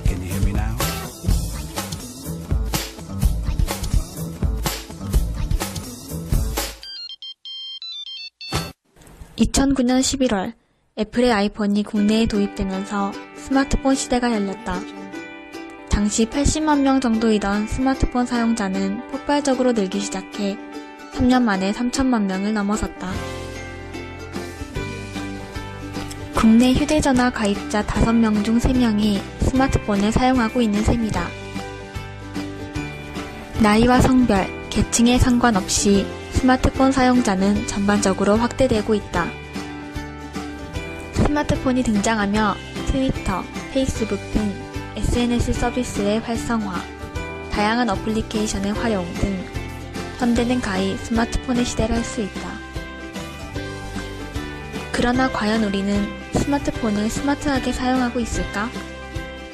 Can you hear me now? 2009년 11월 애플의 아이폰이 국내에 도입되면서 스마트폰 시대가 열렸다. 당시 80만 명 정도이던 스마트폰 사용자는 폭발적으로 늘기 시작해 3년 만에 3천만 명을 넘어섰다. 국내 휴대전화 가입자 5명 중 3명이 스마트폰을 사용하고 있는 셈이다. 나이와 성별, 계층에 상관없이 스마트폰 사용자는 전반적으로 확대되고 있다. 스마트폰이 등장하며 트위터, 페이스북 등 SNS 서비스의 활성화, 다양한 어플리케이션의 활용 등 현대는 가히 스마트폰의 시대를 할 수 있다. 그러나 과연 우리는 스마트폰을 스마트하게 사용하고 있을까?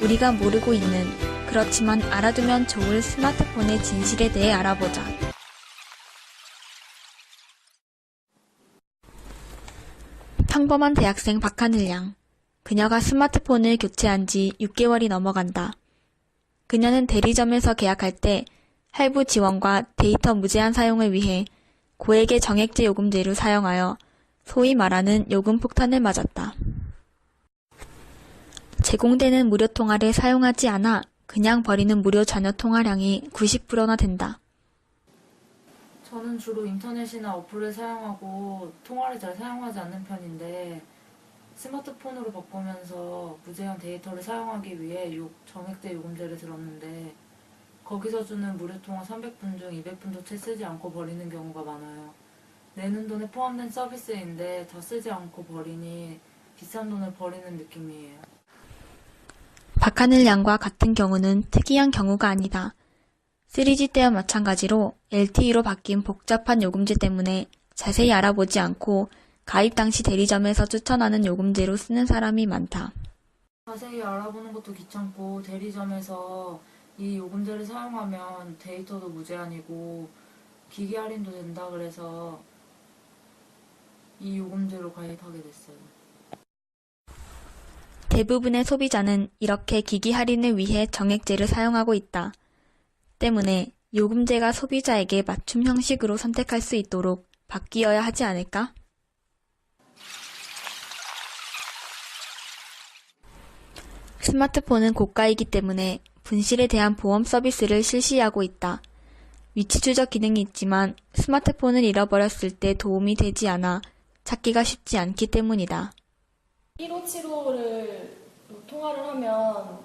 우리가 모르고 있는, 그렇지만 알아두면 좋을 스마트폰의 진실에 대해 알아보자. 평범한 대학생 박하늘 양. 그녀가 스마트폰을 교체한 지 6개월이 넘어간다. 그녀는 대리점에서 계약할 때 할부 지원과 데이터 무제한 사용을 위해 고액의 정액제 요금제를 사용하여 소위 말하는 요금 폭탄을 맞았다. 제공되는 무료 통화를 사용하지 않아 그냥 버리는 무료 잔여 통화량이 90%나 된다. 저는 주로 인터넷이나 어플을 사용하고 통화를 잘 사용하지 않는 편인데 스마트폰으로 바꾸면서 무제한 데이터를 사용하기 위해 정액제 요금제를 들었는데 거기서 주는 무료 통화 300분 중 200분도 채 쓰지 않고 버리는 경우가 많아요. 내는 돈에 포함된 서비스인데 다 쓰지 않고 버리니 비싼 돈을 버리는 느낌이에요. 박하늘 양과 같은 경우는 특이한 경우가 아니다. 3G 때와 마찬가지로 LTE로 바뀐 복잡한 요금제 때문에 자세히 알아보지 않고 가입 당시 대리점에서 추천하는 요금제로 쓰는 사람이 많다. 자세히 알아보는 것도 귀찮고 대리점에서 이 요금제를 사용하면 데이터도 무제한이고 기기 할인도 된다 그래서 이 요금제로 가입하게 됐어요. 대부분의 소비자는 이렇게 기기 할인을 위해 정액제를 사용하고 있다. 때문에 요금제가 소비자에게 맞춤 형식으로 선택할 수 있도록 바뀌어야 하지 않을까? 스마트폰은 고가이기 때문에 분실에 대한 보험 서비스를 실시하고 있다. 위치 추적 기능이 있지만 스마트폰을 잃어버렸을 때 도움이 되지 않아 찾기가 쉽지 않기 때문이다. 1575를 통화를 하면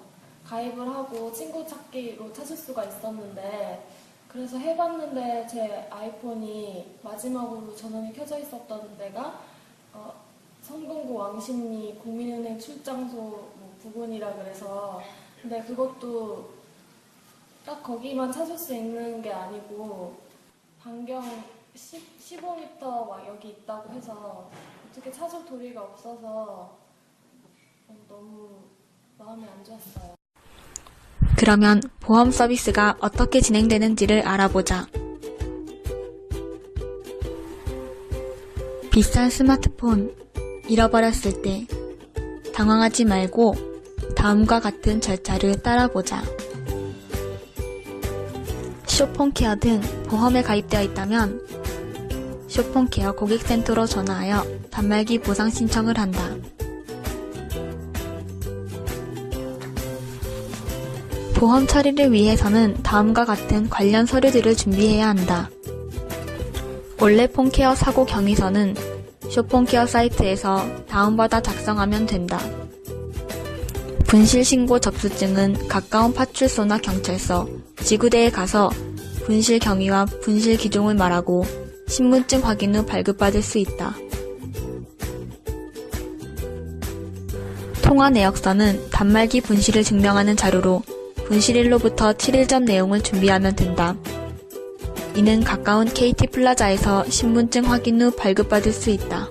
가입을 하고 친구 찾기로 찾을 수가 있었는데 그래서 해봤는데 제 아이폰이 마지막으로 전원이 켜져 있었던 데가 성동구 왕십리 국민은행 출장소 부근이라 그래서 근데 그것도 딱 거기만 찾을 수 있는 게 아니고 반경 15m 막 여기 있다고 해서 어떻게 찾을 도리가 없어서 너무 마음이 안 좋았어요. 그러면 보험 서비스가 어떻게 진행되는지를 알아보자. 비싼 스마트폰 잃어버렸을 때 당황하지 말고 다음과 같은 절차를 따라보자. 쇼폰케어 등 보험에 가입되어 있다면 쇼폰케어 고객센터로 전화하여 단말기 보상 신청을 한다. 보험 처리를 위해서는 다음과 같은 관련 서류들을 준비해야 한다. 원래 폰케어 사고 경위서는 쇼폰케어 사이트에서 다운받아 작성하면 된다. 분실신고 접수증은 가까운 파출소나 경찰서, 지구대에 가서 분실 경위와 분실 기종을 말하고 신분증 확인 후 발급받을 수 있다. 통화 내역서는 단말기 분실을 증명하는 자료로 분실일로부터 7일 전 내용을 준비하면 된다. 이는 가까운 KT 플라자에서 신분증 확인 후 발급받을 수 있다.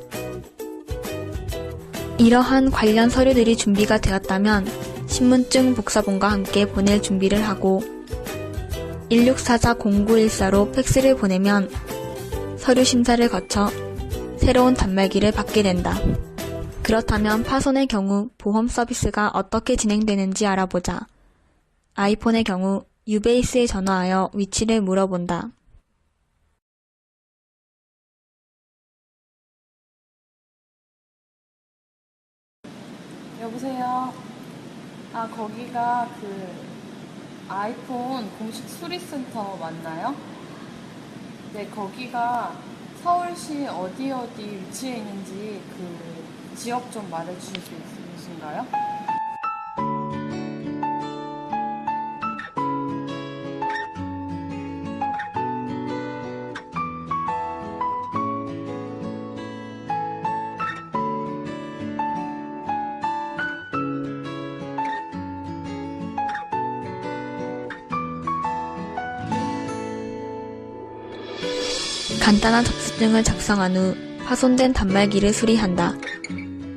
이러한 관련 서류들이 준비가 되었다면 신분증 복사본과 함께 보낼 준비를 하고 1644-0914로 팩스를 보내면 서류 심사를 거쳐 새로운 단말기를 받게 된다. 그렇다면 파손의 경우 보험 서비스가 어떻게 진행되는지 알아보자. 아이폰의 경우 유베이스에 전화하여 위치를 물어본다. 여보세요? 아, 거기가 그 아이폰 공식 수리센터 맞나요? 네, 거기가 서울시 어디 위치에 있는지 그 지역 좀 말해주실 수 있으신가요? 간단한 접수증을 작성한 후 파손된 단말기를 수리한다.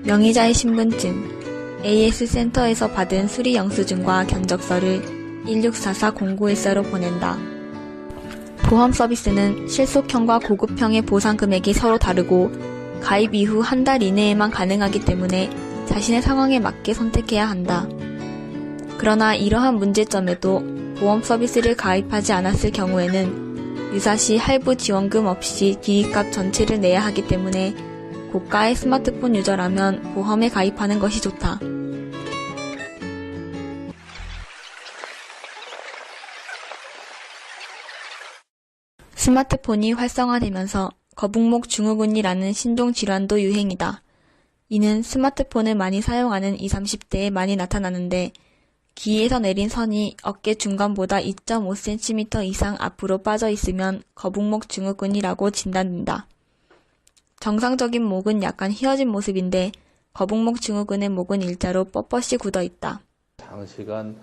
명의자의 신분증, AS 센터에서 받은 수리 영수증과 견적서를 1644-0914로 보낸다. 보험 서비스는 실속형과 고급형의 보상 금액이 서로 다르고 가입 이후 한 달 이내에만 가능하기 때문에 자신의 상황에 맞게 선택해야 한다. 그러나 이러한 문제점에도 보험 서비스를 가입하지 않았을 경우에는 유사시 할부 지원금 없이 기기값 전체를 내야 하기 때문에 고가의 스마트폰 유저라면 보험에 가입하는 것이 좋다. 스마트폰이 활성화되면서 거북목 증후군이라는 신종질환도 유행이다. 이는 스마트폰을 많이 사용하는 20, 30대에 많이 나타나는데 귀에서 내린 선이 어깨 중간보다 2.5cm 이상 앞으로 빠져 있으면 거북목 증후군이라고 진단된다. 정상적인 목은 약간 휘어진 모습인데 거북목 증후군의 목은 일자로 뻣뻣이 굳어 있다. 장시간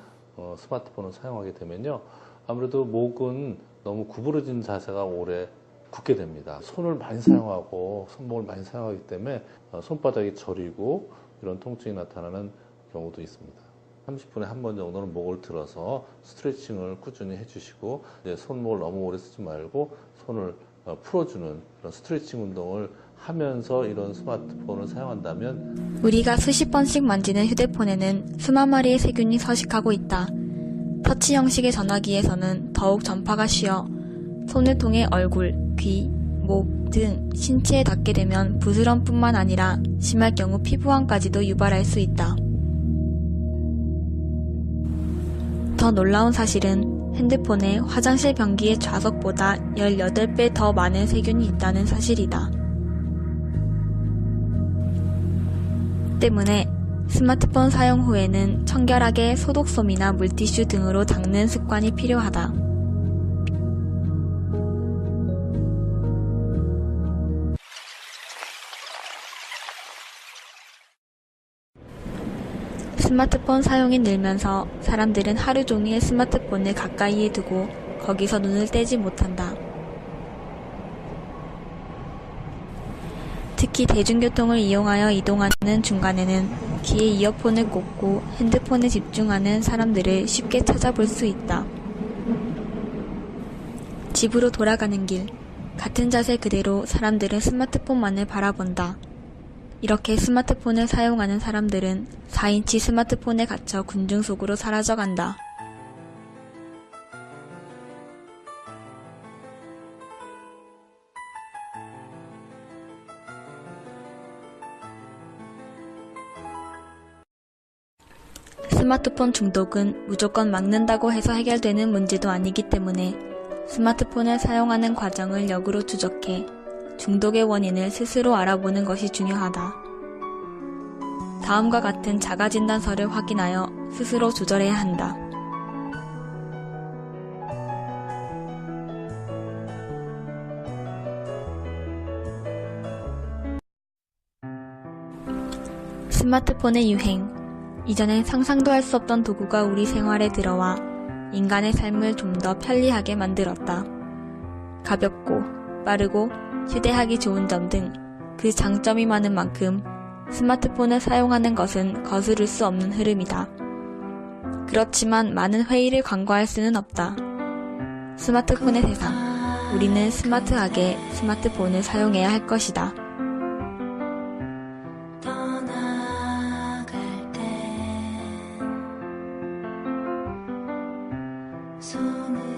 스마트폰을 사용하게 되면요, 아무래도 목은 너무 구부러진 자세가 오래 굳게 됩니다. 손을 많이 사용하고 손목을 많이 사용하기 때문에 손바닥이 저리고 이런 통증이 나타나는 경우도 있습니다. 30분에 한 번 정도는 목을 들어서 스트레칭을 꾸준히 해주시고, 이제 손목을 너무 오래 쓰지 말고 손을 풀어주는 그런 스트레칭 운동을 하면서 이런 스마트폰을 사용한다면, 우리가 수십 번씩 만지는 휴대폰에는 수만 마리의 세균이 서식하고 있다. 터치 형식의 전화기에서는 더욱 전파가 쉬어 손을 통해 얼굴, 귀, 목 등 신체에 닿게 되면 부스럼뿐만 아니라 심할 경우 피부암까지도 유발할 수 있다. 더 놀라운 사실은 핸드폰에 화장실 변기의 좌석보다 18배 더 많은 세균이 있다는 사실이다. 때문에 스마트폰 사용 후에는 청결하게 소독솜이나 물티슈 등으로 닦는 습관이 필요하다. 스마트폰 사용이 늘면서 사람들은 하루 종일 스마트폰을 가까이에 두고 거기서 눈을 떼지 못한다. 특히 대중교통을 이용하여 이동하는 중간에는 귀에 이어폰을 꽂고 핸드폰에 집중하는 사람들을 쉽게 찾아볼 수 있다. 집으로 돌아가는 길, 같은 자세 그대로 사람들은 스마트폰만을 바라본다. 이렇게 스마트폰을 사용하는 사람들은 4인치 스마트폰에 갇혀 군중 속으로 사라져간다. 스마트폰 중독은 무조건 막는다고 해서 해결되는 문제도 아니기 때문에 스마트폰을 사용하는 과정을 역으로 추적해 중독의 원인을 스스로 알아보는 것이 중요하다. 다음과 같은 자가진단서를 확인하여 스스로 조절해야 한다. 스마트폰의 유행. 이전엔 상상도 할 수 없던 도구가 우리 생활에 들어와 인간의 삶을 좀 더 편리하게 만들었다. 가볍고 빠르고 휴대하기 좋은 점 등 그 장점이 많은 만큼 스마트폰을 사용하는 것은 거스를 수 없는 흐름이다. 그렇지만 많은 회의를 간과할 수는 없다. 스마트폰의 세상. 우리는 스마트하게 스마트폰을 사용해야 할 것이다. 손을